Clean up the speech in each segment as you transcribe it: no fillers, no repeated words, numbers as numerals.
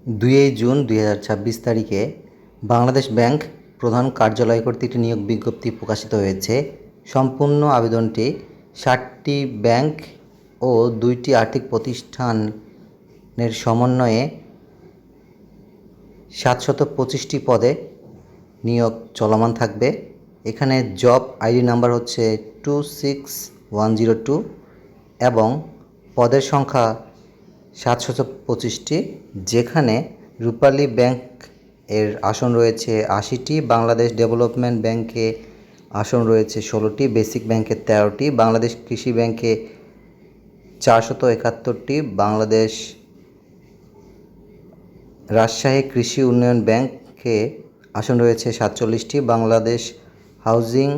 2 June 2026 তারিখে Bangladesh bank প্রধান কার্যালয় কর্তৃক একটি নিয়োগ বিজ্ঞপ্তি প্রকাশিত হয়েছে। সম্পূর্ণ আবেদনটি 60টি ব্যাংক ও 2টি আর্থিক প্রতিষ্ঠানের সমন্বয়ে 725টি পদে নিয়োগ চলমান থাকবে। এখানে জব আইডি নাম্বার হচ্ছে 26102 এবং পদের সংখ্যা 725টি, যেখানে রূপালী ব্যাংক এর আসন রয়েছে 80টি, বাংলাদেশ ডেভেলপমেন্ট ব্যাংকে আসন রয়েছে 16টি, বেসিক ব্যাংকে 13টি, বাংলাদেশ কৃষি ব্যাংকে 471টি, বাংলাদেশ রাজশাহী কৃষি উন্নয়ন ব্যাংকে আসন রয়েছে 47টি, বাংলাদেশ হাউজিং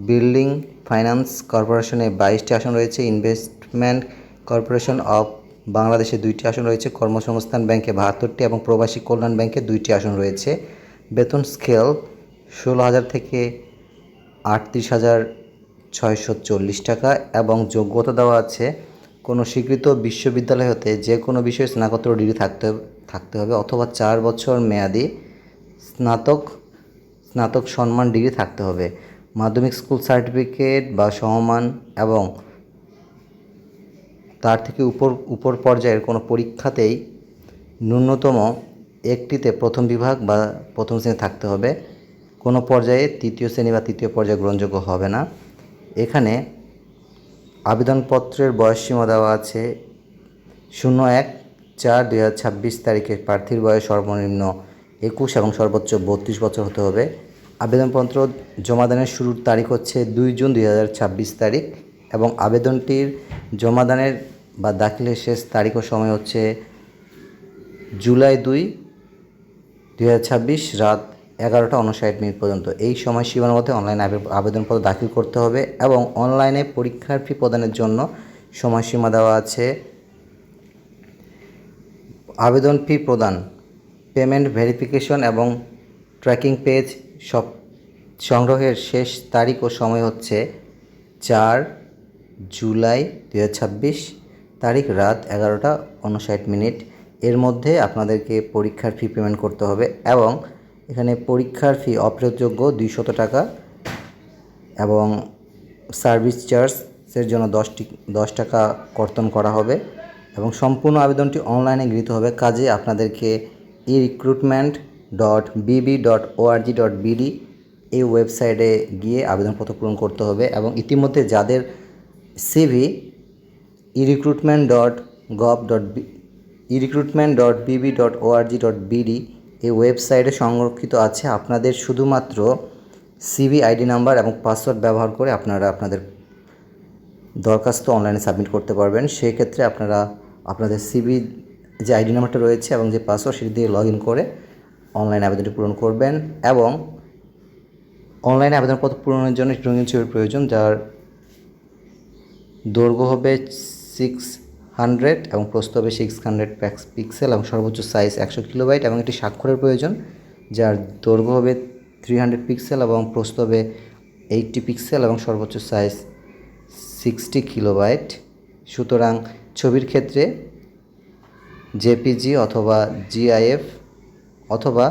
বিল্ডিং ফাইন্যান্স কর্পোরেশনে 22টি আসন রয়েছে, ইনভেস্টমেন্ট কর্পোরেশন অফ বাংলাদেশে 2টি আসন রয়েছে, কর্মসংস্থান ব্যাংকে 72টি এবং প্রবাসী কল্যাণ ব্যাংকে 2টি আসন রয়েছে। বেতন স্কেল 16,000 থেকে 38,640 টাকা এবং যোগ্যতা দেওয়া আছে কোনো স্বীকৃত বিশ্ববিদ্যালয় হতে যে কোনো বিষয়ে স্নাতকোত্তর ডিগ্রি থাকতে হবে অথবা 4 বছর মেয়াদি স্নাতক সম্মান ডিগ্রি থাকতে হবে, মাধ্যমিক স্কুল সার্টিফিকেট বা সমমান এবং তার থেকে উপর পর্যায়ের কোনো পরীক্ষাতেই ন্যূনতম একটিতে প্রথম বিভাগ বা প্রথম শ্রেণী থাকতে হবে। কোনো পর্যায়ে তৃতীয় শ্রেণী বা তৃতীয় পর্যায়ে গ্রহণযোগ্য হবে না। এখানে আবেদনপত্রের বয়সসীমা দেওয়া আছে 01/4/2026 তারিখে প্রার্থীর বয়স সর্বনিম্ন 21 এবং সর্বোচ্চ 32 বছর হতে হবে। আবেদনপত্র জমাদানের শুরুর তারিখ হচ্ছে 2 জুন 2026 তারিখ এবং আবেদনটির জমাদানের বা দাখিলের শেষ তারিখ ও সময় হচ্ছে জুলাই 2, 2026 রাত 11:59 পর্যন্ত। এই সময়সীমার মধ্যে অনলাইনে আবেদনপত্র দাখিল করতে হবে এবং অনলাইনে পরীক্ষার ফি প্রদানের জন্য সময়সীমা দেওয়া আছে। আবেদন ফি প্রদান, পেমেন্ট ভেরিফিকেশন এবং ট্র্যাকিং পেজ সব সংগ্রহের শেষ তারিখ ও সময় হচ্ছে 4 জুলাই 2026 তারিখ রাত 11:59। এর মধ্যে আপনাদেরকে পরীক্ষার ফি পেমেন্ট করতে হবে এবং এখানে পরীক্ষার ফি অপ্রযোজ্য 200 টাকা এবং সার্ভিস চার্জের জন্য 10 টাকা কর্তন করা হবে এবং সম্পূর্ণ আবেদনটি অনলাইনে গৃহীত হবে। কাজে আপনাদেরকে recruitment.bb.org.bd এই ওয়েবসাইটে গিয়ে আবেদনপত্র পূরণ করতে হবে এবং ইতিমধ্যে যাদের সিভি recruitment.bb.org.bd এই ওয়েবসাইটে সংরক্ষিত আছে। আপনাদের শুধুমাত্র সিভি আইডি নাম্বার এবং পাসওয়ার্ড ব্যবহার করে আপনারা আপনাদের দরখাস্ত অনলাইনে সাবমিট করতে পারবেন। সেই ক্ষেত্রে আপনারা আপনাদের সিভি যে আইডি নাম্বারটা রয়েছে এবং যে পাসওয়ার্ড সেটি দিয়ে লগ ইন করে অনলাইনে আবেদনটি পূরণ করবেন এবং অনলাইনে আবেদনপত্র পূরণের জন্য একটি রঙিন ছবির প্রয়োজন, যার দৈর্ঘ্য হবে 600 এবং প্রস্থ হবে 600 পিক্সেল এবং সর্বোচ্চ সাইজ 100 কিলোবাইট এবং একটি স্বাক্ষরের প্রয়োজন, যার দৈর্ঘ্য হবে 300 পিক্সেল এবং প্রস্থ হবে 80 পিক্সেল এবং সর্বোচ্চ সাইজ 60 কিলোবাইট। সুতরাং ছবির ক্ষেত্রে জেপিজি অথবা জিআইএফ অথবা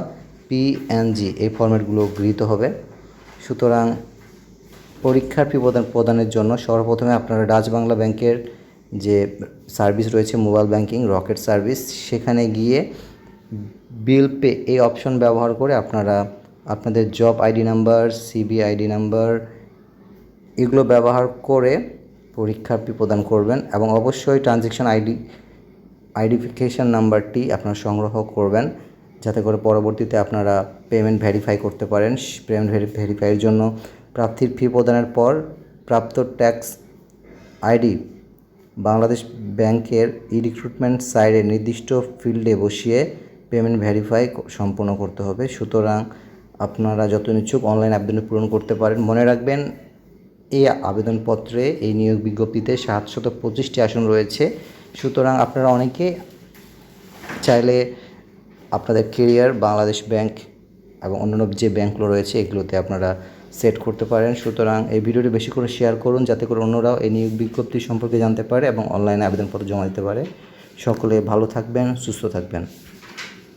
পিএনজি এই ফরম্যাটগুলো গৃহীত হবে। সুতরাং পরীক্ষার ফি প্রদানের জন্য সর্বপ্রথমে আপনারা ডাচ বাংলা ব্যাংকের যে সার্ভিস রয়েছে মোবাইল ব্যাংকিং রকেট সার্ভিস, সেখানে গিয়ে বিল পে এই অপশন ব্যবহার করে আপনারা আপনাদের job ID number, CB ID number এগুলো ব্যবহার করে পরীক্ষার ফি প্রদান করবেন এবং অবশ্যই ট্রানজ্যাকশন আইডেন্টিফিকেশন নাম্বারটি আপনারা সংগ্রহ করবেন, যাতে করে পরবর্তীতে আপনারা পেমেন্ট ভেরিফাই করতে পারেন। পেমেন্ট ভেরিফাইয়ের জন্য প্রার্থীর ফি প্রদানের পর প্রাপ্ত ট্যাক্স আইডি বাংলাদেশ ব্যাংকের রিক্রুটমেন্ট সাইটে নির্দিষ্ট ফিল্ডে বসিয়ে পেমেন্ট ভেরিফাই সম্পূর্ণ করতে হবে। সুতরাং আপনারা যত ইচ্ছুক অনলাইন আবেদন পূরণ করতে পারেন। মনে রাখবেন, এই আবেদনপত্রে এই নিয়োগ বিজ্ঞপ্তিতে 725টি আসন রয়েছে। সুতরাং আপনারা অনেকে চাইলে আপনাদের কেরিয়ার বাংলাদেশ ব্যাংক এবং অন্যান্য যে ব্যাংকগুলো রয়েছে এগুলোতে আপনারা সেট করতে পারেন। সুতরাং এই ভিডিওটি বেশি করে শেয়ার করুন, যাতে করে অন্যরাও এই নিয়োগ বিজ্ঞপ্তি সম্পর্কে জানতে পারে এবং অনলাইনে আবেদনপত্র জমা দিতে পারে। সকলে ভালো থাকবেন, সুস্থ থাকবেন।